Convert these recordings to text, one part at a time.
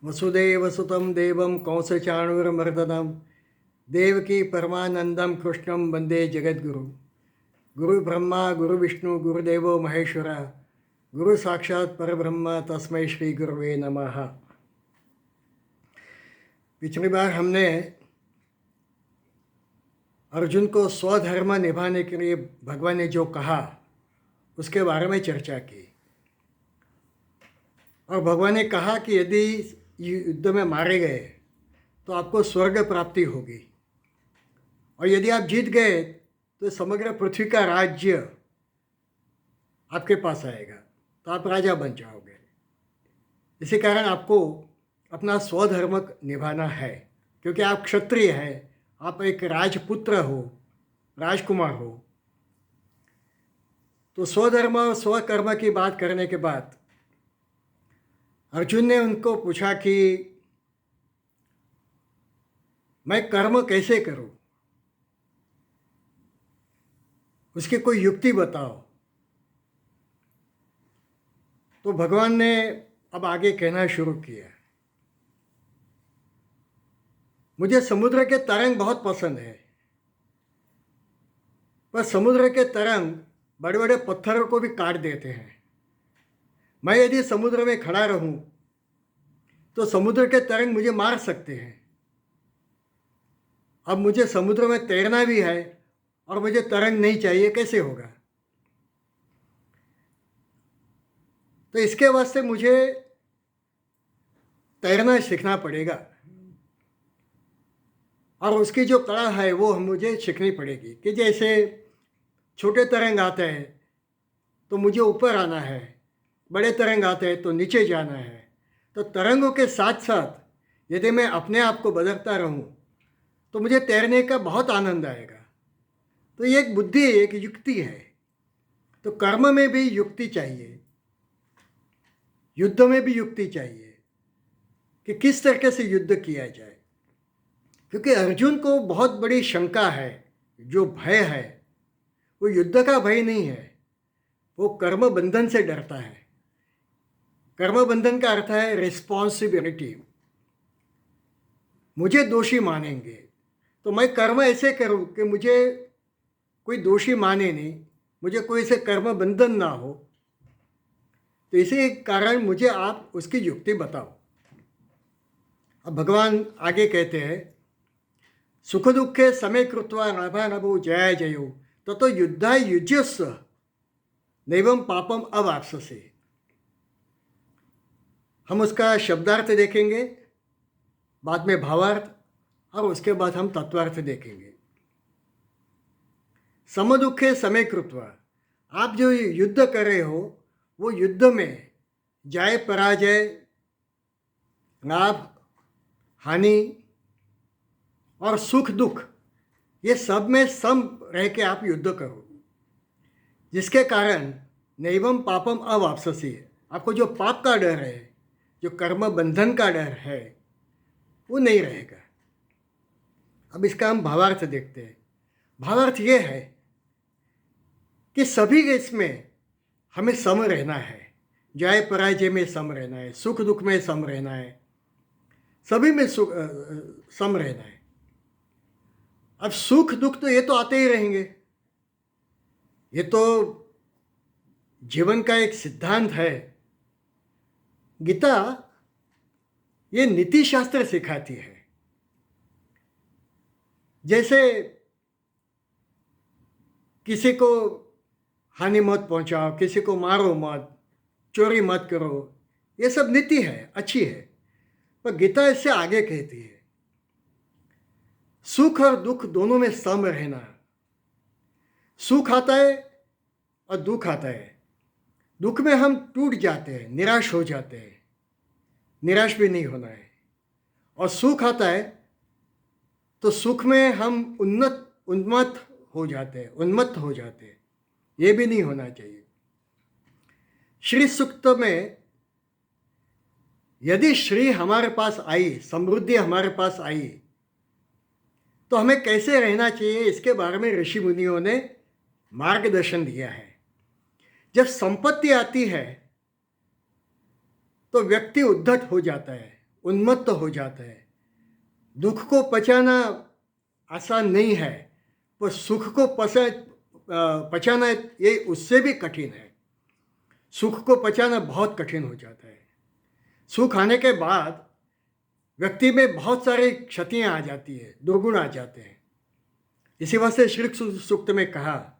वसुदेवसुतं देवं कंसचाणूरमर्दनं देवकी परमानंदम कृष्णं वंदे जगद्गुरु। गुरु ब्रह्मा गुरु विष्णु गुरुदेवो महेश्वरा, गुरु साक्षात परब्रह्म तस्मै श्री गुरुवे नमः। पिछली बार हमने अर्जुन को स्वधर्म निभाने के लिए भगवान ने जो कहा उसके बारे में चर्चा की और भगवान ने कहा कि यदि युद्ध में मारे गए तो आपको स्वर्ग प्राप्ति होगी और यदि आप जीत गए तो समग्र पृथ्वी का राज्य आपके पास आएगा, तो आप राजा बन जाओगे। इसी कारण आपको अपना स्वधर्म निभाना है, क्योंकि आप क्षत्रिय हैं, आप एक राजपुत्र हो, राजकुमार हो। तो स्वधर्म और स्वकर्म की बात करने के बाद अर्जुन ने उनको पूछा कि मैं कर्म कैसे करूं, उसकी कोई युक्ति बताओ। तो भगवान ने अब आगे कहना शुरू किया, मुझे समुद्र के तरंग बहुत पसंद है, पर समुद्र के तरंग बड़े बड़े पत्थरों को भी काट देते हैं। मैं यदि समुद्र में खड़ा रहूं तो समुद्र के तरंग मुझे मार सकते हैं। अब मुझे समुद्र में तैरना भी है और मुझे तरंग नहीं चाहिए, कैसे होगा? तो इसके वास्ते मुझे तैरना सीखना पड़ेगा और उसकी जो कला है वो मुझे सीखनी पड़ेगी कि जैसे छोटे तरंग आते हैं तो मुझे ऊपर आना है, बड़े तरंग आते हैं तो नीचे जाना है। तो तरंगों के साथ साथ यदि मैं अपने आप को बदलता रहूं तो मुझे तैरने का बहुत आनंद आएगा। तो ये एक बुद्धि, एक युक्ति है। तो कर्म में भी युक्ति चाहिए, युद्ध में भी युक्ति चाहिए कि किस तरीके से युद्ध किया जाए। क्योंकि अर्जुन को बहुत बड़ी शंका है, जो भय है वो युद्ध का भय नहीं है, वो कर्म बंधन से डरता है। कर्म बंधन का अर्थ है रिस्पॉन्सिबिलिटी। मुझे दोषी मानेंगे तो मैं कर्म ऐसे करूं कि मुझे कोई दोषी माने नहीं, मुझे कोई से कर्म बंधन ना हो। तो इसी कारण मुझे आप उसकी युक्ति बताओ। अब भगवान आगे कहते हैं, सुख दुखे समय कृत्वा नभानभो जय जयो ततो युद्धा युज्यस्व नैवं पापम अवाप्स्यसे। हम उसका शब्दार्थ देखेंगे, बाद में भावार्थ, और उसके बाद हम तत्वार्थ देखेंगे। सम दुखे समय कृत्वा, आप जो युद्ध कर रहे हो वो युद्ध में जय पराजय, लाभ हानि और सुख दुख, ये सब में सम रह के आप युद्ध करो, जिसके कारण नैवम पापम अवाप्स्यसे, आपको जो पाप का डर है, जो कर्म बंधन का डर है, वो नहीं रहेगा। अब इसका हम भावार्थ देखते हैं। भावार्थ ये है कि सभी इसमें हमें सम रहना है, जय पराजय में सम रहना है, सुख दुख में सम रहना है, सभी में सम रहना है। अब सुख दुख तो ये तो आते ही रहेंगे, ये तो जीवन का एक सिद्धांत है। गीता ये नीति शास्त्र सिखाती है। जैसे किसी को हानि मत पहुंचाओ, किसी को मारो मत, चोरी मत करो, ये सब नीति है, अच्छी है। पर गीता इससे आगे कहती है, सुख और दुख दोनों में सम रहना। सुख आता है और दुख आता है। दुख में हम टूट जाते हैं, निराश हो जाते हैं, निराश भी नहीं होना है। और सुख आता है तो सुख में हम उन्मत्त हो जाते हैं, ये भी नहीं होना चाहिए। श्री सूक्त में यदि श्री हमारे पास आई, समृद्धि हमारे पास आई, तो हमें कैसे रहना चाहिए, इसके बारे में ऋषि मुनियों ने मार्गदर्शन दिया है। जब संपत्ति आती है तो व्यक्ति उद्धत हो जाता है, उन्मत्त हो जाता है। दुख को पचाना आसान नहीं है, पर सुख को पचाना ये उससे भी कठिन है। सुख को पचाना बहुत कठिन हो जाता है। सुख आने के बाद व्यक्ति में बहुत सारी क्षतियाँ आ जाती है, दुर्गुण आ जाते हैं। इसी वास्ते श्री सूक्त में कहा,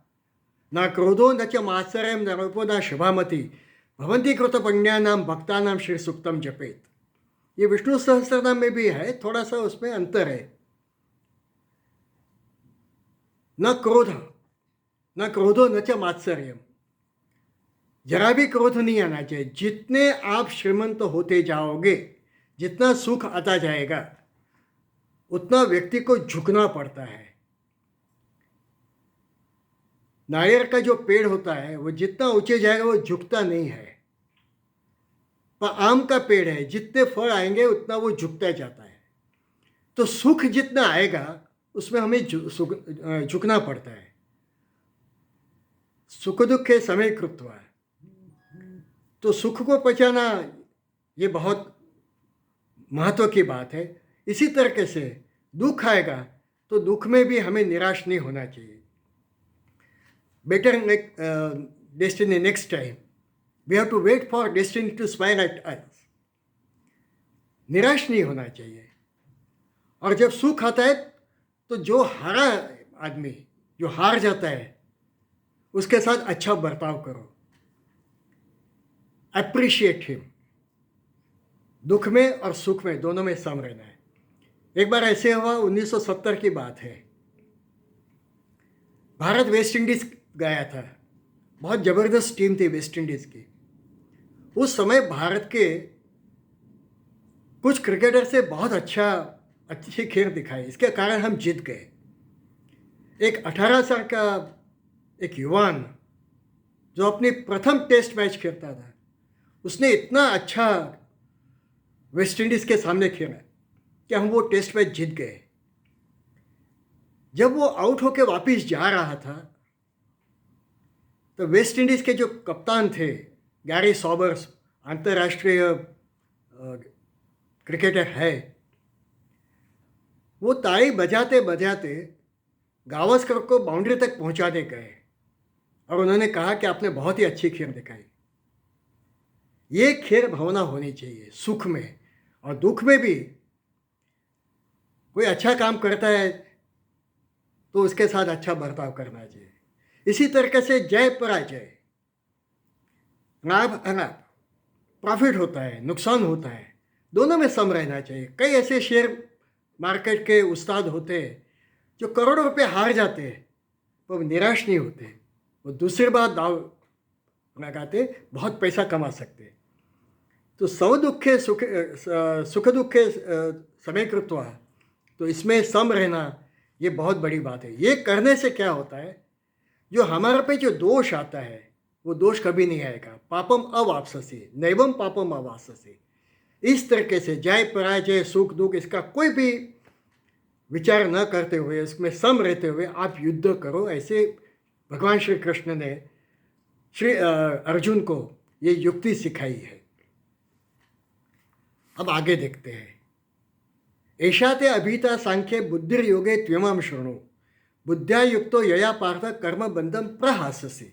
न क्रोधो न च मात्सर्यम न रूपो न शुभामति भवन्ति कृत पुण्यानाम भक्तानाम श्री सूक्तम जपेत। ये विष्णु सहस्त्रनाम में भी है, थोड़ा सा उसमें अंतर है। न क्रोधो न च मात्सर्यम, जरा भी क्रोध नहीं आना चाहिए। जितने आप श्रीमंत होते जाओगे, जितना सुख आता जाएगा, उतना व्यक्ति को झुकना पड़ता है। नारियल का जो पेड़ होता है वो जितना ऊंचे जाएगा वो झुकता नहीं है, पर आम का पेड़ है, जितने फल आएंगे उतना वो झुकता जाता है। तो सुख जितना आएगा उसमें हमें झुकना पड़ता है। सुख दुखे समय कृत्वा, तो सुख को पचाना ये बहुत महत्व की बात है। इसी तरीके से दुख आएगा तो दुख में भी हमें निराश नहीं होना चाहिए। Better destiny next time, we have to wait for destiny to smile at us. निराश नहीं होना चाहिए। और जब सुख आता है तो जो हारा आदमी, जो हार जाता है, उसके साथ अच्छा बर्ताव करो, अप्रिशिएट हिम। दुख में और सुख में दोनों में सम रहना है। एक बार ऐसे हुआ, 1970 की बात है, भारत वेस्ट इंडीज गया था। बहुत ज़बरदस्त टीम थी वेस्ट इंडीज़ की। उस समय भारत के कुछ क्रिकेटर से बहुत अच्छी खेल दिखाई, इसके कारण हम जीत गए। एक 18 साल का एक युवान जो अपनी प्रथम टेस्ट मैच खेलता था, उसने इतना अच्छा वेस्ट इंडीज़ के सामने खेला कि हम वो टेस्ट मैच जीत गए। जब वो आउट होकर वापस जा रहा था तो वेस्ट इंडीज़ के जो कप्तान थे, गैरी सॉबर्स, अंतर्राष्ट्रीय क्रिकेटर है, वो ताली बजाते बजाते गावस्कर को बाउंड्री तक पहुंचाने गए और उन्होंने कहा कि आपने बहुत ही अच्छी खेल दिखाई। ये खेल भावना होनी चाहिए सुख में और दुख में भी। कोई अच्छा काम करता है तो उसके साथ अच्छा बर्ताव करना चाहिए। इसी तरीके से जय पराजय, लाभ अलाभ, प्रॉफिट होता है, नुकसान होता है, दोनों में सम रहना चाहिए। कई ऐसे शेयर मार्केट के उस्ताद होते हैं जो करोड़ों रुपए हार जाते हैं पर निराश नहीं होते, वो दूसरी बार दाव लगाते, बहुत पैसा कमा सकते। तो सुख दुखे समय कृत्वा, तो इसमें सम रहना ये बहुत बड़ी बात है। ये करने से क्या होता है, जो हमारे पे जो दोष आता है वो दोष कभी नहीं आएगा। पापम अवापससी नैवम पापम अवापससी। इस तरीके से जय पराजय, सुख दुख, इसका कोई भी विचार न करते हुए, इसमें सम रहते हुए आप युद्ध करो। ऐसे भगवान श्री कृष्ण ने श्री अर्जुन को ये युक्ति सिखाई है। अब आगे देखते हैं। ऐशा ते अभीता सांख्ये बुद्धिर्योगे त्वमाम शृणु बुद्ध्या युक्तो यया पार्थ कर्म बंधम प्रहाससी।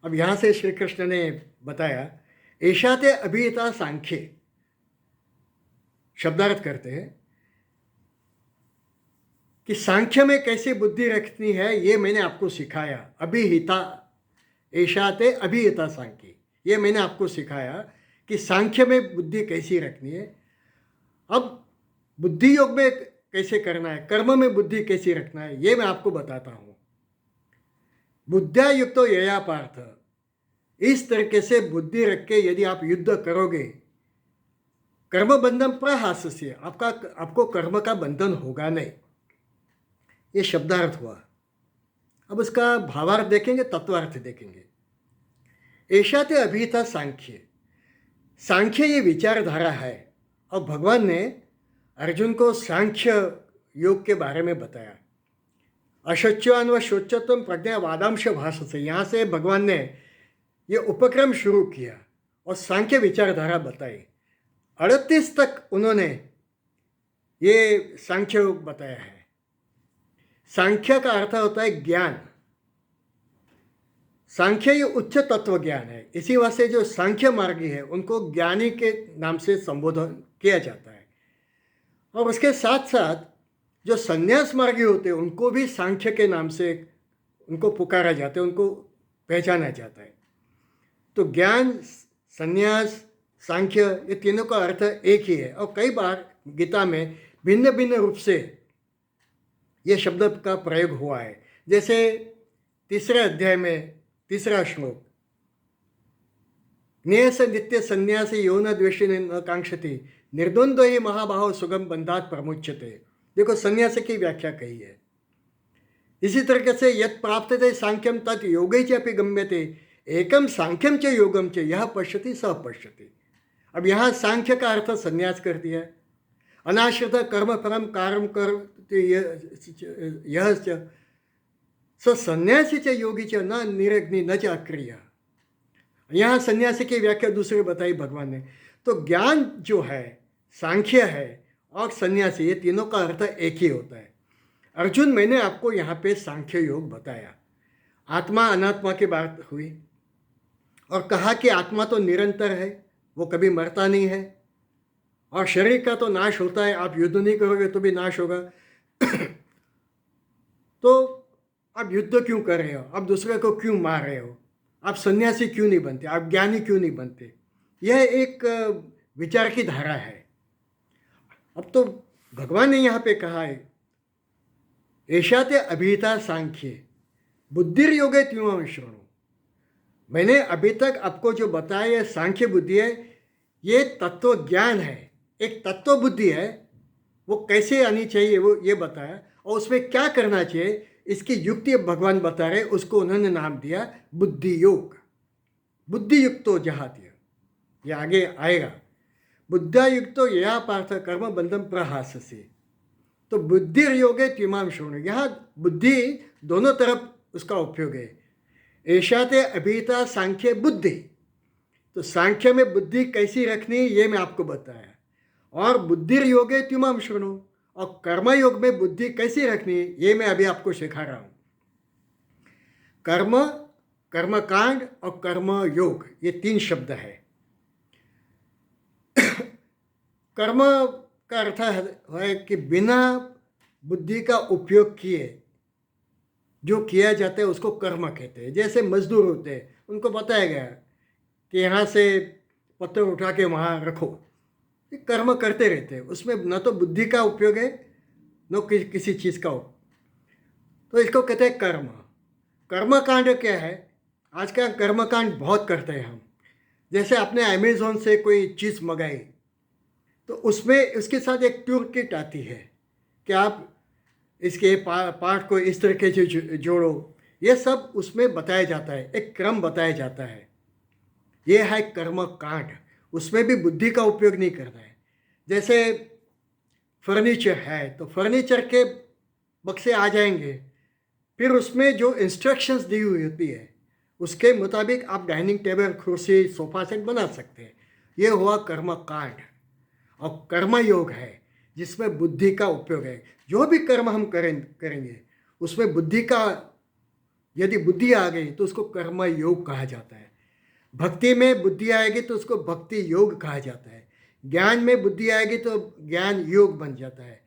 अब यहाँ से श्री कृष्ण ने बताया, ऐशा ते अभीता सांख्ये, शब्दार्थ करते हैं कि सांख्य में कैसे बुद्धि रखनी है ये मैंने आपको सिखाया। अभिहिता, ऐशा ते अभिहिता सांख्य, ये मैंने आपको सिखाया कि सांख्य में बुद्धि कैसी रखनी है। अब बुद्धि योग में कैसे करना है, कर्म में बुद्धि कैसी रखना है, ये मैं आपको बताता हूँ। बुद्ध्या युक्तो यया पार्थ, इस तरीके से बुद्धि रख के यदि आप युद्ध करोगे, कर्म बंधन प्रहास्य, आपको कर्म का बंधन होगा नहीं। ये शब्दार्थ हुआ। अब उसका भावार्थ देखेंगे, तत्वार्थ देखेंगे। ऐशा ते अभिहिता सांख्य, सांख्य ये विचारधारा है। और भगवान ने अर्जुन को सांख्य योग के बारे में बताया। अशोच्यान व शोच्यत्वम प्रज्ञा वादांश भाष से, यहाँ से भगवान ने ये उपक्रम शुरू किया और सांख्य विचारधारा बताई। 38 तक उन्होंने ये सांख्य योग बताया है। सांख्य का अर्थ होता है ज्ञान। सांख्य ये उच्च तत्व ज्ञान है, इसी वजह से जो सांख्य मार्गी है उनको ज्ञानी के नाम से संबोधन किया जाता है। और उसके साथ साथ जो संन्यास मार्गी होते हैं उनको भी सांख्य के नाम से उनको पुकारा जाता है, उनको पहचाना जाता है। तो ज्ञान, संन्यास, सांख्य, ये तीनों का अर्थ एक ही है। और कई बार गीता में भिन्न भिन्न रूप से ये शब्द का प्रयोग हुआ है। जैसे 3 अध्याय में 3 श्लोक, ज्ञेयस नित्य संन्यास यौन द्वेषि न कांक्षति निर्द्वंद्व ही महाबाहो सुगम बंधात प्रमुच्यते। देखो संन्यास की व्याख्या कही है। इसी तरीके से यत् प्राप्यते सांख्यम तत् योगे च अपि गम्यते एकम सांख्यम च योगम च यह पश्यति सह पश्यति। अब यहाँ सांख्य का अर्थ संन्यास कर दिया। अनाश्रित कर्म परम कार्यम कर यह स संन्यासी च योगी च न निरग्नि न च अक्रिया। यहाँ सन्यासी की व्याख्या दूसरी बताई भगवान ने। तो ज्ञान जो है, सांख्य है और सन्यासी, ये तीनों का अर्थ एक ही होता है। अर्जुन, मैंने आपको यहाँ पे सांख्य योग बताया, आत्मा अनात्मा की बात हुई और कहा कि आत्मा तो निरंतर है, वो कभी मरता नहीं है और शरीर का तो नाश होता है, आप युद्ध नहीं करोगे तो भी नाश होगा। तो आप युद्ध क्यों कर रहे हो, आप दूसरे को क्यों मार रहे हो, आप सन्यासी क्यों नहीं बनते, आप ज्ञानी क्यों नहीं बनते? यह एक विचार की धारा है। अब तो भगवान ने यहाँ पे कहा है, ऐशा ते अभिहिता सांख्ये बुद्धिर योगे त्यों शृणु। मैंने अभी तक आपको जो बताया ये सांख्य बुद्धि है, ये तत्व ज्ञान है, एक तत्व बुद्धि है। वो कैसे आनी चाहिए वो ये बताया, और उसमें क्या करना चाहिए इसकी युक्ति भगवान बता रहे। उसको उन्होंने नाम दिया बुद्धि योग। बुद्धि युक्तो जहात्य, ये आगे आएगा। बुद्धा युक्तो यया पार्थ कर्म बंधम प्रहाससे। तो बुद्धि योगे त्विमाम शृणु, यहाँ बुद्धि दोनों तरफ उसका उपयोग है। ऐशा ते अभिहिता सांख्य बुद्धि, तो सांख्य में बुद्धि कैसी रखनी ये मैं आपको बताया। और बुद्धि योगे त्विमाम शृणु, और कर्म योग में बुद्धि कैसी रखनी ये मैं अभी आपको सिखा रहा हूँ। कर्म, कर्मकांड और कर्म योग, ये 3 शब्द है। कर्म का अर्थ है कि बिना बुद्धि का उपयोग किए जो किया जाता है उसको कर्म कहते हैं। जैसे मजदूर होते हैं, उनको बताया गया कि यहाँ से पत्थर उठा के वहाँ रखो, ये कर्म करते रहते हैं। उसमें न तो बुद्धि का उपयोग है न किसी चीज़ का उपयोग, तो इसको कहते हैं कर्म। कर्मकांड क्या है? आज का कर्मकांड बहुत करते हैं हम। जैसे आपने अमेज़ॉन से कोई चीज़ मंगाई तो उसमें उसके साथ एक टूल किट आती है कि आप इसके पार्ट को इस तरीके से जोड़ो। ये सब उसमें बताया जाता है, एक क्रम बताया जाता है। ये है कर्म कांड, उसमें भी बुद्धि का उपयोग नहीं करना है। जैसे फर्नीचर है तो फर्नीचर के बक्से आ जाएंगे, फिर उसमें जो इंस्ट्रक्शंस दी हुई होती है उसके मुताबिक आप डाइनिंग टेबल, कुर्सी, सोफा सेट बना सकते हैं। ये हुआ कर्म कांड। और कर्म योग है जिसमें बुद्धि का उपयोग है। जो भी कर्म हम करेंगे उसमें बुद्धि का, यदि बुद्धि आ गई तो उसको कर्म योग कहा जाता है। भक्ति में बुद्धि आएगी तो उसको भक्ति योग कहा जाता है। ज्ञान में बुद्धि आएगी तो ज्ञान योग बन जाता है।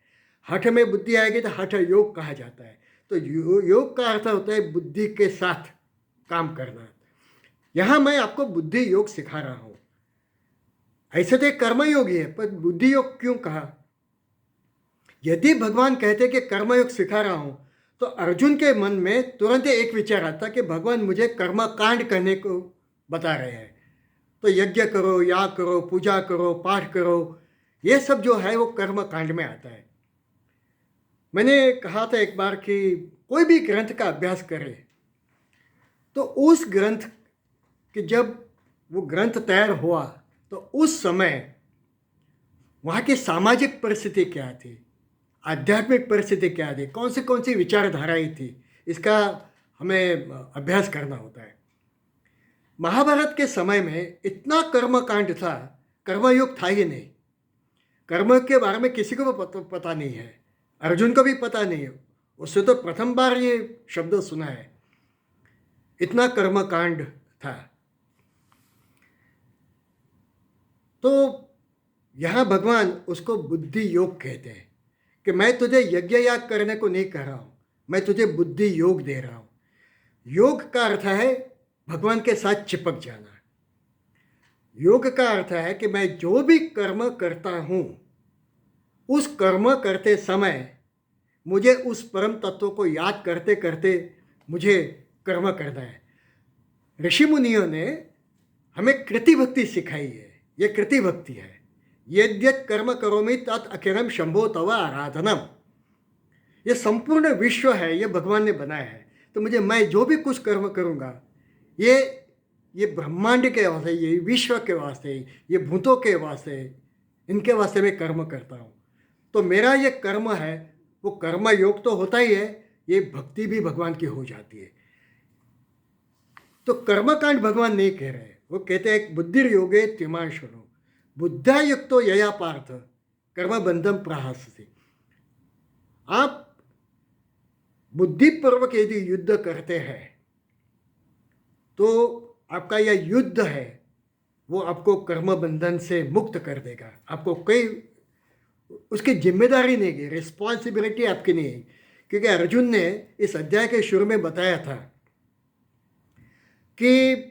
हठ में बुद्धि आएगी तो हठ योग कहा जाता है। तो योग का अर्थ होता है बुद्धि के साथ काम करना। यहाँ मैं आपको बुद्धि योग सिखा रहा हूँ। ऐसे तो एक कर्म योग ही है, पर बुद्धि योग क्यों कहा? यदि भगवान कहते कि कर्म योग सिखा रहा हूँ तो अर्जुन के मन में तुरंत एक विचार आता कि भगवान मुझे कर्म कांड करने को बता रहे हैं। तो यज्ञ करो, याग करो, पूजा करो, पाठ करो, ये सब जो है वो कर्म कांड में आता है। मैंने कहा था एक बार कि कोई भी ग्रंथ का अभ्यास करे तो उस ग्रंथ कि जब वो ग्रंथ तैयार हुआ तो उस समय वहाँ की सामाजिक परिस्थिति क्या थी, आध्यात्मिक परिस्थिति क्या थी, कौन सी विचारधाराएं थी, इसका हमें अभ्यास करना होता है। महाभारत के समय में इतना कर्मकांड था, कर्मयोग था ही नहीं। कर्म के बारे में किसी को भी पता नहीं है, अर्जुन को भी पता नहीं है, उससे तो प्रथम बार ये शब्द सुना है। इतना कर्म कांड था। तो यहाँ भगवान उसको बुद्धि योग कहते हैं कि मैं तुझे यज्ञ याग करने को नहीं कह रहा हूँ, मैं तुझे बुद्धि योग दे रहा हूँ। योग का अर्थ है भगवान के साथ चिपक जाना। योग का अर्थ है कि मैं जो भी कर्म करता हूँ उस कर्म करते समय मुझे उस परम तत्व को याद करते करते मुझे कर्म करना है। ऋषि मुनियों ने हमें कृति भक्ति सिखाई है। ये कृति भक्ति है। यद्यत कर्म करोमि तत् अखिलम शंभो तव आराधनम। ये संपूर्ण विश्व है, ये भगवान ने बनाया है। तो मैं जो भी कुछ कर्म करूँगा ये ब्रह्मांड के वास्ते, ये विश्व के वास्ते, ये भूतों के वास्ते, इनके वास्ते मैं कर्म करता हूँ। तो मेरा ये कर्म है वो कर्म योग तो होता ही है, ये भक्ति भी भगवान की हो जाती है। तो कर्मकांड भगवान नहीं कह रहे, वो कहते हैं बुद्धि योगे त्रिमाण शुणु बुद्धा युक्तो यया पार्थ कर्म बंधम प्रहासते। आप बुद्धिपूर्वक यदि युद्ध करते हैं तो आपका यह युद्ध है वो आपको कर्म बंधन से मुक्त कर देगा। आपको कोई उसकी जिम्मेदारी नहीं है, रिस्पॉन्सिबिलिटी आपकी नहीं है। क्योंकि अर्जुन ने इस अध्याय के शुरू में बताया था कि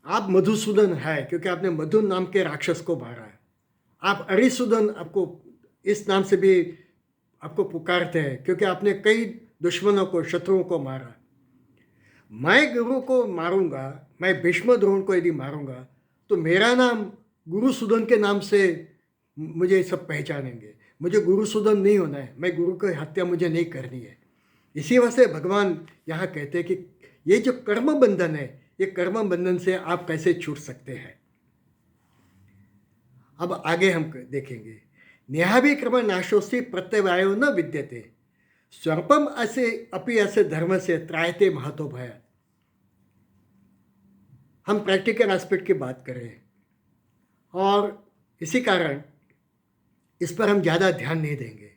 आप मधुसूदन है क्योंकि आपने मधु नाम के राक्षस को मारा है। आप अरिसूदन, आपको इस नाम से भी आपको पुकारते हैं क्योंकि आपने कई दुश्मनों को, शत्रुओं को मारा। मैं गुरु को मारूंगा, मैं भीष्म द्रोण को यदि मारूंगा तो मेरा नाम गुरुसूदन के नाम से मुझे सब पहचानेंगे। मुझे गुरुसूदन नहीं होना है, मैं गुरु की हत्या मुझे नहीं करनी है। इसी वजह से भगवान यहाँ कहते हैं कि ये जो कर्म बंधन है, ये कर्म बंधन से आप कैसे छूट सकते हैं। अब आगे हम देखेंगे। नेहाभि कर्म नाशोस्ति प्रत्यवायो न विद्यते स्वल्पम असे अपि असे धर्म से त्रायते महतो भय। हम प्रैक्टिकल एस्पेक्ट की बात कर रहे हैं और इसी कारण इस पर हम ज़्यादा ध्यान नहीं देंगे।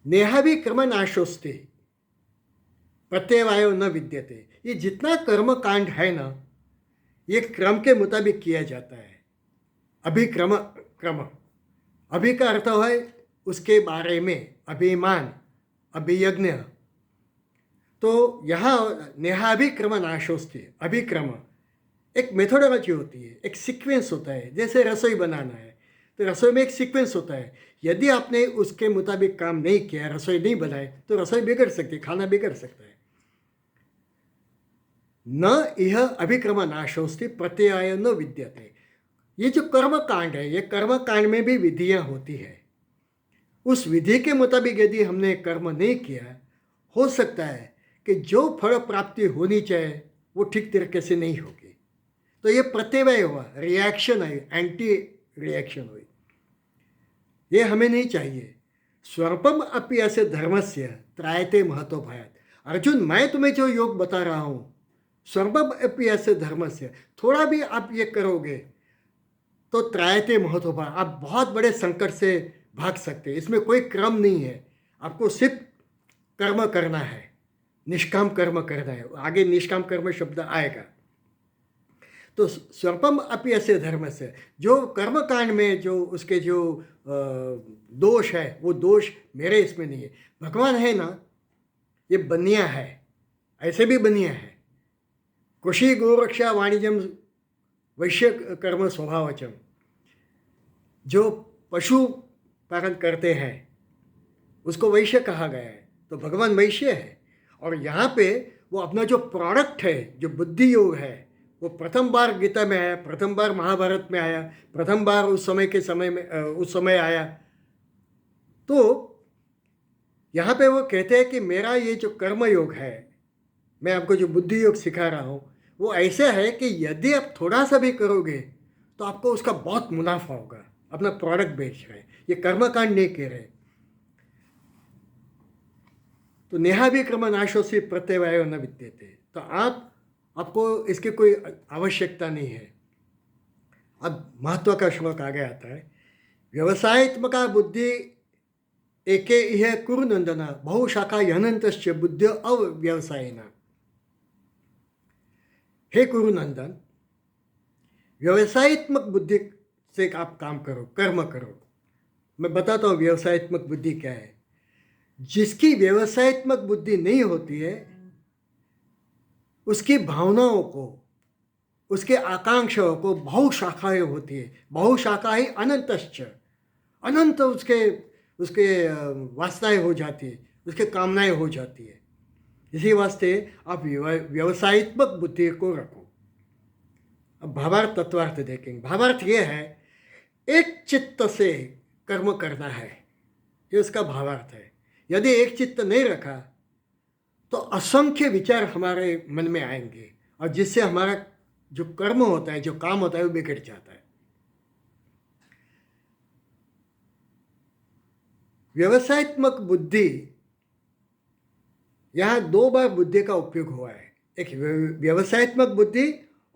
नेहाभि कर्म नाशोस्ति प्रत्यवायो न विद्यते, ये जितना कर्म कांड है ना, ये क्रम के मुताबिक किया जाता है। अभिक्रम क्रम, अभि का अर्थ है उसके बारे में, अभिमान, अभियज्ञ। तो यहाँ नेहाभिक्रम नाशोस्ति, अभिक्रम एक मेथोडोलॉजी होती है, एक सीक्वेंस होता है। जैसे रसोई बनाना है तो रसोई में एक सीक्वेंस होता है। यदि आपने उसके मुताबिक काम नहीं किया, रसोई नहीं बनाए, तो रसोई बिगड़ सकती है, खाना बिगड़ सकता है। न यह अभिक्रम नाशोस्ति प्रत्यय न विद्यते। ये जो कर्म कांड है, ये कर्म कांड में भी विधियां होती है। उस विधि के मुताबिक यदि हमने कर्म नहीं किया, हो सकता है कि जो फल प्राप्ति होनी चाहिए वो ठीक तरीके से नहीं होगी। तो ये प्रत्यय हुआ, रिएक्शन है, एंटी रिएक्शन हुई। ये हमें नहीं चाहिए। स्वल्पम अपि अस्य धर्मस्य त्रायते महतो भयात्। अर्जुन, मैं तुम्हें जो योग बता रहा हूँ, स्वल्पम अपि अस्य धर्मस्य, थोड़ा भी आप ये करोगे तो त्रायते महतो भयात्, आप बहुत बड़े संकट से भाग सकते हैं। इसमें कोई क्रम नहीं है, आपको सिर्फ कर्म करना है, निष्काम कर्म करना है। आगे निष्काम कर्म शब्द आएगा। तो स्वल्पम अपि अस्य धर्म से, जो कर्म कांड में जो उसके जो दोष है, वो दोष मेरे इसमें नहीं है। भगवान है ना, ये बनिया है, ऐसे भी बनिया है। कृषि गोरक्षा वाणिज्यम वैश्य कर्म स्वभावचम, जो पशु पालन करते हैं उसको वैश्य कहा गया है। तो भगवान वैश्य है। और यहाँ पे वो अपना जो प्रोडक्ट है, जो बुद्धि योग है, वो प्रथम बार गीता में आया, प्रथम बार महाभारत में आया, प्रथम बार उस समय आया। तो यहाँ पे वो कहते हैं कि मेरा ये जो कर्म योग है, मैं आपको जो बुद्धि योग सिखा रहा हूँ, वो ऐसे है कि यदि आप थोड़ा सा भी करोगे तो आपको उसका बहुत मुनाफा होगा। अपना प्रोडक्ट बेच रहे, ये कर्मकांड नहीं कह रहे। तो नेहाभिक्रम नाशोस्ति प्रत्यवायो न विद्यते। तो आपको इसकी कोई आवश्यकता नहीं है। अब महत्व का श्लोक आगे आता है व्यवसायात्मका बुद्धी एके इह कुरुनंदन बहुशाखा ह्यनंतश्च बुद्ध अव्यवसायेन। हे कुरुनंदन, व्यवसायत्मक बुद्धि से आप काम करो, कर्म करो। मैं बताता हूँ व्यवसायत्मक बुद्धि क्या है। जिसकी व्यवसायत्मक बुद्धि नहीं होती है, उसकी भावनाओं को, उसके आकांक्षाओं को बहुशाखाएं होती है। बहुशाखा ही अनंतश्च, अनंत उसके उसके वासनाएं हो जाती है, उसके कामनाएं हो जाती है। इसी वास्ते आप व्यवसायत्मक बुद्धि को रखो। अब भावार्थ तत्वार्थ देखेंगे। भावार्थ ये है, एक चित्त से कर्म करना है, ये उसका भावार्थ है। यदि एक चित्त नहीं रखा तो असंख्य विचार हमारे मन में आएंगे और जिससे हमारा जो कर्म होता है, जो काम होता है, वो बिगड़ जाता है। व्यवसायत्मक बुद्धि, यहाँ दो बार बुद्धि का उपयोग हुआ है। एक व्यवसायत्मक बुद्धि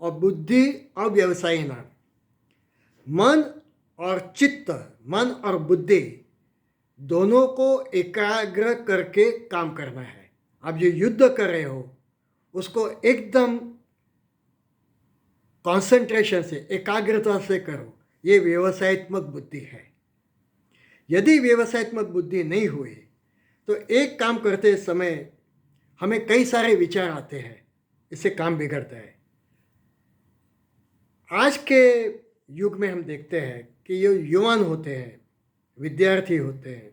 और बुद्धि अव्यवसायी नाम। मन और चित्त, मन और बुद्धि दोनों को एकाग्र करके काम करना है। आप जो युद्ध कर रहे हो उसको एकदम कंसंट्रेशन से, एकाग्रता से करो। ये व्यवसायत्मक बुद्धि है। यदि व्यवसायत्मक बुद्धि नहीं हुई तो एक काम करते समय हमें कई सारे विचार आते हैं, इससे काम बिगड़ता है। आज के युग में हम देखते हैं कि ये युवान होते हैं, विद्यार्थी होते हैं,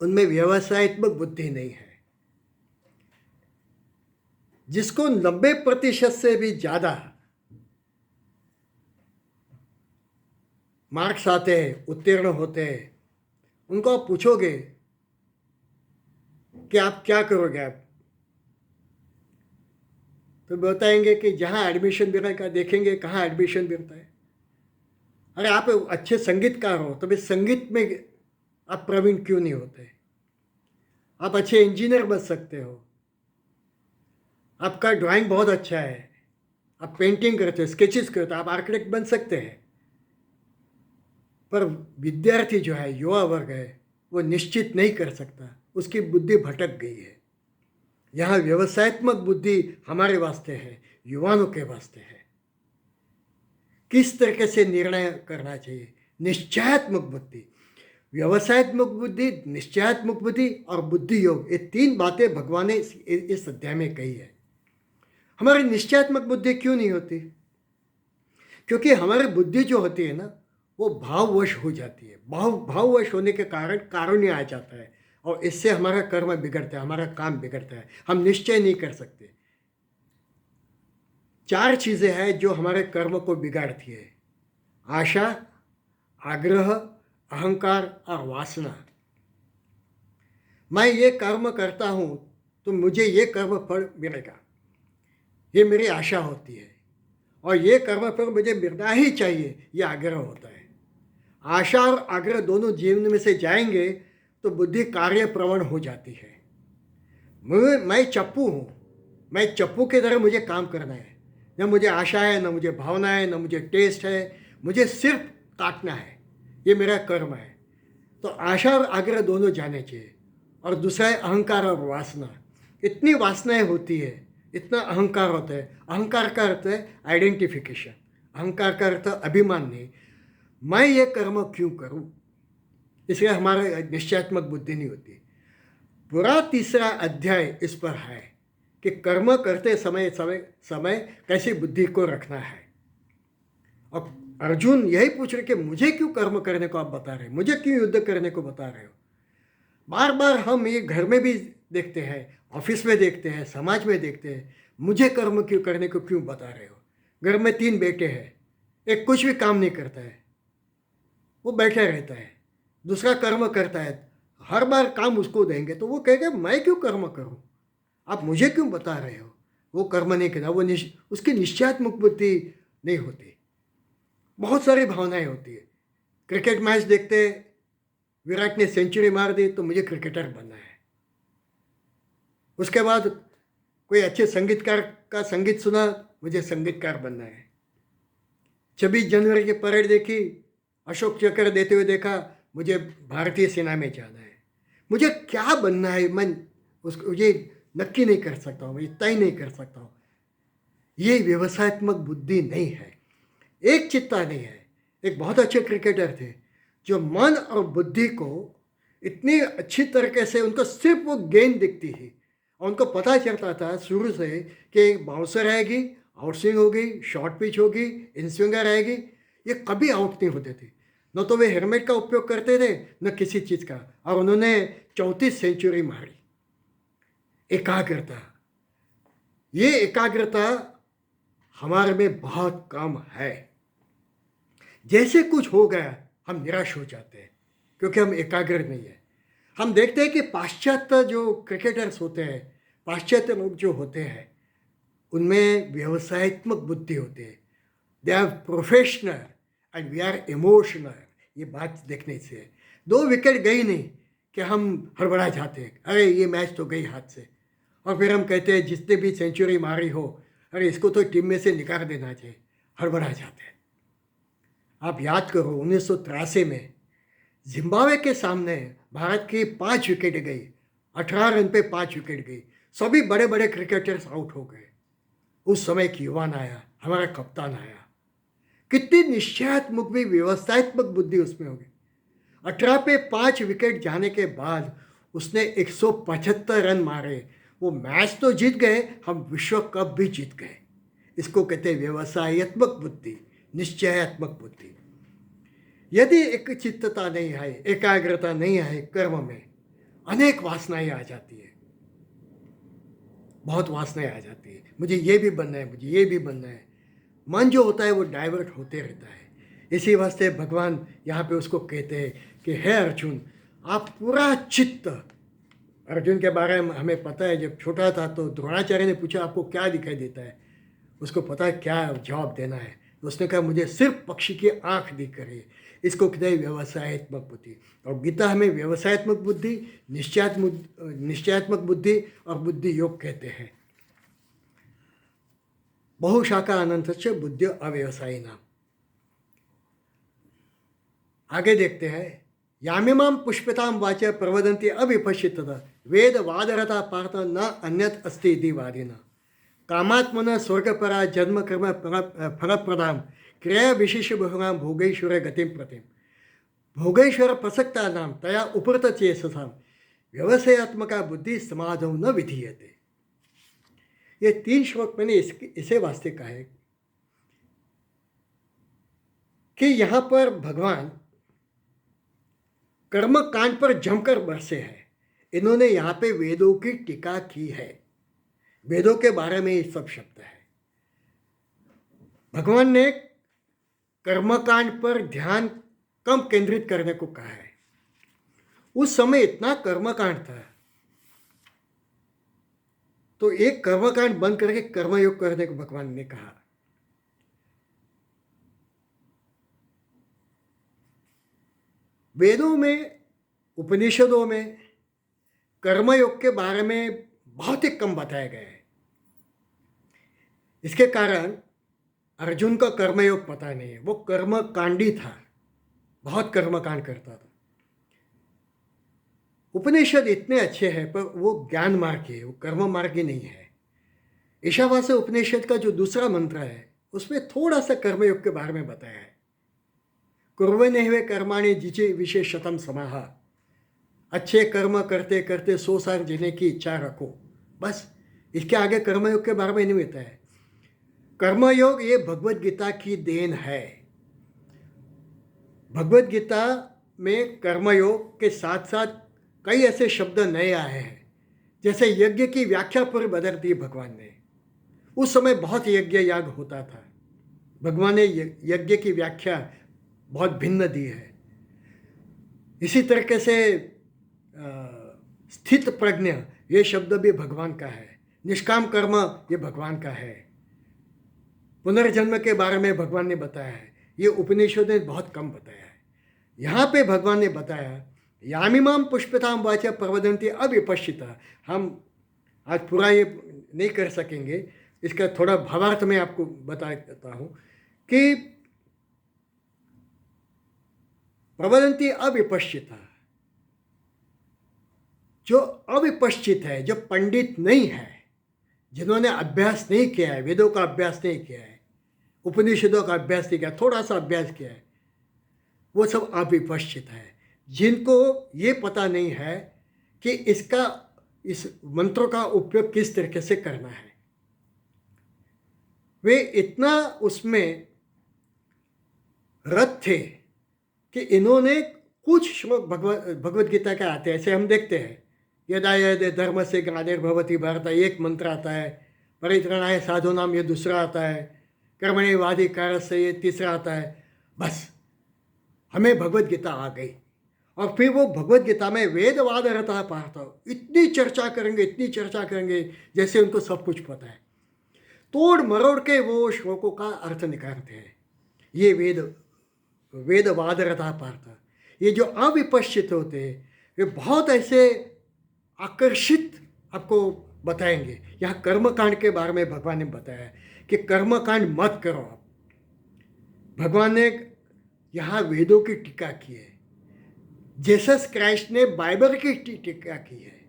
उनमें व्यवसायत्मक बुद्धि नहीं है। जिसको 90% से भी ज़्यादा मार्क्स आते हैं, उत्तीर्ण होते हैं, उनको आप पूछोगे कि आप क्या करोगे आप, तो बताएंगे कि जहाँ एडमिशन मिलेगा देखेंगे कहाँ एडमिशन मिलता है। अरे आप अच्छे संगीतकार हो तो भाई संगीत में आप प्रवीण क्यों नहीं होते? आप अच्छे इंजीनियर बन सकते हो, आपका ड्राइंग बहुत अच्छा है, आप पेंटिंग करते हो, स्केचेस करते हो, आप आर्किटेक्ट बन सकते हैं। पर विद्यार्थी जो है, युवा वर्ग है, वो निश्चित नहीं कर सकता, उसकी बुद्धि भटक गई है। यहाँ व्यवसायत्मक बुद्धि हमारे वास्ते है, युवाओं के वास्ते है। किस तरीके से निर्णय करना चाहिए? निश्चयात्मक बुद्धि, व्यवसायत्मक बुद्धि, निश्चयात्मक बुद्धि और बुद्धि योग, ये तीन बातें भगवान ने इस अध्याय में कही है। हमारी निश्चयात्मक बुद्धि क्यों नहीं होती? क्योंकि हमारी बुद्धि जो होती है ना, वो भाववश हो जाती है। भाववश होने के कारण कारुण्य आ जाता है और इससे हमारा कर्म बिगड़ता है, हमारा काम बिगड़ता है, हम निश्चय नहीं कर सकते। चार चीज़ें हैं जो हमारे कर्म को बिगाड़ती है: आशा, आग्रह, अहंकार और वासना। मैं ये कर्म करता हूँ तो मुझे ये कर्म फल मिलेगा, ये मेरी आशा होती है, और ये कर्म फल मुझे मिलना ही चाहिए, ये आग्रह होता है। आशा और आग्रह दोनों जीवन में से जाएंगे तो बुद्धि कार्य प्रवण हो जाती है। मैं चप्पू हूँ, मैं चप्पू की तरह मुझे काम करना है। न मुझे आशा है, न मुझे भावना है, न मुझे टेस्ट है, मुझे सिर्फ काटना है, ये मेरा कर्म है। तो आशा और आग्रह दोनों जाने चाहिए। और दूसरा है अहंकार और वासना। इतनी वासनाएं होती है, इतना अहंकार होता है। अहंकार का अर्थ है आइडेंटिफिकेशन, अहंकार का अर्थ अभिमान नहीं। मैं ये कर्म क्यों करूं? इसलिए हमारा निश्चयात्मक बुद्धि नहीं होती। पूरा तीसरा अध्याय इस पर है कि कर्म करते समय समय समय कैसी बुद्धि को रखना है। अब अर्जुन यही पूछ रहे कि मुझे क्यों कर्म करने को आप बता रहे हो, मुझे क्यों युद्ध करने को बता रहे हो? बार बार हम ये घर में भी देखते हैं, ऑफिस में देखते हैं, समाज में देखते हैं, मुझे कर्म क्यों करने को क्यों बता रहे हो? घर में 3 बेटे हैं, एक कुछ भी काम नहीं करता है, वो बैठा रहता है, दूसरा कर्म करता है। हर बार काम उसको देंगे तो वो कहेगा मैं क्यों कर्म करूं, आप मुझे क्यों बता रहे हो? वो कर्म नहीं करना, वो उसकी निश्चयात्मक बुद्धि नहीं होती। बहुत सारी भावनाएं होती है। क्रिकेट मैच देखते, विराट ने सेंचुरी मार दी तो मुझे क्रिकेटर बनना है। उसके बाद कोई अच्छे संगीतकार का संगीत सुना, मुझे संगीतकार बनना है। 26 जनवरी की परेड देखी अशोक चक्र देते हुए देखा, मुझे भारतीय सेना में जाना है। मुझे क्या बनना है मैं उसको ये नक्की नहीं कर सकता हूँ, मैं तय नहीं कर सकता हूँ। ये व्यवसायत्मक बुद्धि नहीं है, एक चित्ता नहीं है। एक बहुत अच्छे क्रिकेटर थे जो मन और बुद्धि को इतनी अच्छी तरीके से, उनको सिर्फ वो गेंद दिखती थी और उनको पता चलता था शुरू से कि बाउंसर आएगी, आउट स्विंग होगी, शॉर्ट पिच होगी, इन स्विंगर आएगी। ये कभी आउट नहीं होते थे। न तो वे हेलमेट का उपयोग करते थे न किसी चीज़ का, और उन्होंने 34 सेंचुरी मारी। एकाग्रता, ये एकाग्रता हमारे में बहुत कम है। जैसे कुछ हो गया हम निराश हो जाते हैं क्योंकि हम एकाग्र नहीं है। हम देखते हैं कि पाश्चात्य जो क्रिकेटर्स होते हैं, पाश्चात्य लोग जो होते हैं, उनमें व्यवसायत्मक बुद्धि होती है। They are professional and we are emotional. ये बात देखने से है। 2 विकेट गई नहीं कि हम हड़बड़ा जाते हैं, अरे ये मैच तो गई हाथ से। और फिर हम कहते हैं जिसने भी सेंचुरी मारी हो, अरे इसको तो टीम में से निकाल देना चाहिए, हड़बड़ा जाते हैं। आप याद करो 1983 में जिम्बाब्वे के सामने भारत की 5 विकेट गई, 18 रन पे 5 विकेट गई, सभी बड़े बड़े क्रिकेटर्स आउट हो गए। उस समय एक युवान आया, हमारा कप्तान आया। कितनी निश्चयात्मक भी व्यवस्थात्मक बुद्धि उसमें होगी। 18 पे 5 विकेट जाने के बाद उसने 175 रन मारे। वो मैच तो जीत गए, हम विश्व कप भी जीत गए। इसको कहते हैं व्यवसायत्मक बुद्धि, निश्चयात्मक बुद्धि। यदि एक चित्तता नहीं है, एकाग्रता नहीं है कर्म में, अनेक वासनाएं आ जाती है, बहुत वासनाएं आ जाती है। मुझे ये भी बनना है, मुझे ये भी बनना है। मन जो होता है वो डाइवर्ट होते रहता है। इसी वास्ते भगवान यहाँ पे उसको कहते हैं कि हे अर्जुन, आप पूरा चित्त। अर्जुन के बारे में हमें पता है, जब छोटा था तो द्रोणाचार्य ने पूछा आपको क्या दिखाई देता है, उसको पता है क्या जवाब देना है। तो उसने कहा मुझे सिर्फ पक्षी की आँख दिख रही है। इसको कहते हैं व्यवसायत्मक बुद्धि। और गीता हमें व्यवसायत्मक बुद्धि, निश्चयात्मक बुद्धि और बुद्धि योग कहते हैं। बहुशाखा अनंतस्य बुद्धि अव्यवसायी नाम। आगे देखते हैं, यामिमाम पुष्पिताम वाच प्रवदंती अविपश्चित वेद वादरता पार्थ न अन्यत अस्ति इति वादिना कामात्मन स्वर्गपरा जन्म कर्म फलप्रदाम क्रिया विशेष बहुनाम भोगेश्वर गतिम प्रतिम भोगेश्वर प्रसक्ता नाम तया उपरत चेतसाम व्यवसायत्मका बुद्धि समाधौ न विधीयते। ये 3 श्लोक मैंने इसे वास्ते कहा है कि यहाँ पर भगवान कर्म कांड पर जमकर बरसे हैं। इन्होंने यहाँ पे वेदों की टीका की है, वेदों के बारे में ये सब शब्द है। भगवान ने कर्मकांड पर ध्यान कम केंद्रित करने को कहा है। उस समय इतना कर्मकांड था, तो एक कर्मकांड बंद करके कर्मयोग करने को भगवान ने कहा। वेदों में, उपनिषदों में कर्मयोग के बारे में बहुत ही कम बताया गया है। इसके कारण अर्जुन का कर्मयोग पता नहीं है। वो कर्मकांडी था, बहुत कर्मकांड करता था। उपनिषद इतने अच्छे हैं पर वो ज्ञान मार्ग है, वो कर्म मार्ग ही नहीं है। ईशावास्य उपनिषद का जो दूसरा मंत्र है उसमें थोड़ा सा कर्मयोग के बारे में बताया है। कुर्वन्नेह कर्माणि जिचे विशेषतम समाहा। अच्छे कर्म करते करते 100 साल जीने की इच्छा रखो, बस। इसके आगे कर्मयोग के बारे में नहीं बताया है। कर्मयोग ये भगवत गीता की देन है। भगवत गीता में कर्मयोग के साथ साथ कई ऐसे शब्द नए आए हैं, जैसे यज्ञ की व्याख्या पूरी बदल दी भगवान ने। उस समय बहुत यज्ञ याग होता था, भगवान ने यज्ञ की व्याख्या बहुत भिन्न दी है। इसी तरीके से स्थित प्रज्ञ ये शब्द भी भगवान का है। निष्काम कर्म ये भगवान का है। पुनर्जन्म के बारे में भगवान ने बताया है, ये उपनिषद ने बहुत कम बताया है। यहाँ पे भगवान ने बताया यामिमाम पुष्पिताम वाचा प्रवदंती अविपश्चिता। हम आज पूरा ये नहीं कर सकेंगे, इसका थोड़ा भावार्थ मैं आपको बता देता हूँ कि प्रवदन्ति अविपश्चिता। जो अविपश्चित है, जो पंडित नहीं है, जिन्होंने अभ्यास नहीं किया है, वेदों का अभ्यास नहीं किया है, उपनिषदों का अभ्यास नहीं किया, थोड़ा सा अभ्यास किया है, वो सब अविपश्चित है। जिनको ये पता नहीं है कि इस मंत्रों का उपयोग किस तरीके से करना है, वे इतना उसमें रत थे कि इन्होंने कुछ श्लोक भगवद गीता के आते हैं, ऐसे हम देखते हैं, यदा यदि धर्म से ग्लानिर्भवति भारत, एक मंत्र आता है, परित्राणाय साधूनाम ये दूसरा आता है, कर्मणि वादि कारस्य से ये तीसरा आता है। बस हमें भगवद गीता आ गई, और फिर वो भगवद गीता में वेदवाद रहता पार्थ, इतनी चर्चा करेंगे जैसे उनको सब कुछ पता है, तोड़ मरोड़ के वो श्लोकों का अर्थ निकालते हैं। ये वेदवाद रहता पार्थ। ये जो अविपश्चित होते हैं वे बहुत ऐसे आकर्षित आपको बताएंगे। यहाँ कर्मकांड के बारे में भगवान ने बताया कि कर्मकांड मत करो आप। भगवान ने यहाँ वेदों की टीका की है, जीसस क्राइस्ट ने बाइबल की टीका की है।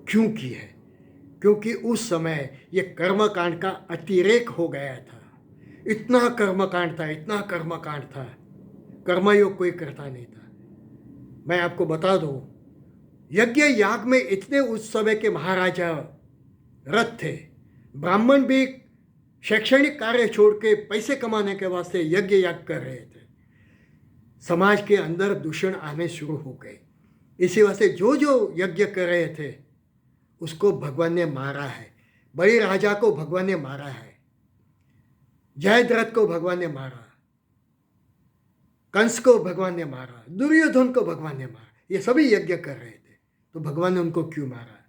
क्यों की है? क्योंकि उस समय ये कर्मकांड का अतिरेक हो गया था। इतना कर्मकांड था, कर्मयोग कोई करता नहीं था। मैं आपको बता दूं, यज्ञ याग में इतने उस समय के महाराजा रथ थे। ब्राह्मण भी शैक्षणिक कार्य छोड़ के पैसे कमाने के वास्ते यज्ञ याग कर रहे थे। समाज के अंदर दूषण आने शुरू हो गए। इसी वास्ते जो यज्ञ कर रहे थे उसको भगवान ने मारा है। बड़े राजा को भगवान ने मारा है, जयद्रथ को भगवान ने मारा, कंस को भगवान ने मारा, दुर्योधन को भगवान ने मारा। ये सभी यज्ञ कर रहे थे, तो भगवान ने उनको क्यों मारा?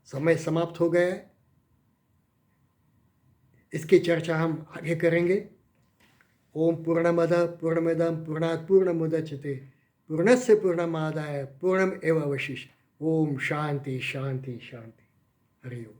समय समाप्त हो गया है, इसकी चर्चा हम आगे करेंगे। ओम पूर्णमदः पूर्णमिदं पूर्णात् पूर्णमुदच्यते पूर्णस्य पूर्णमादाय पूर्णमेवावशिष्यते। ओम शांति शांति शांति। हरि ओम।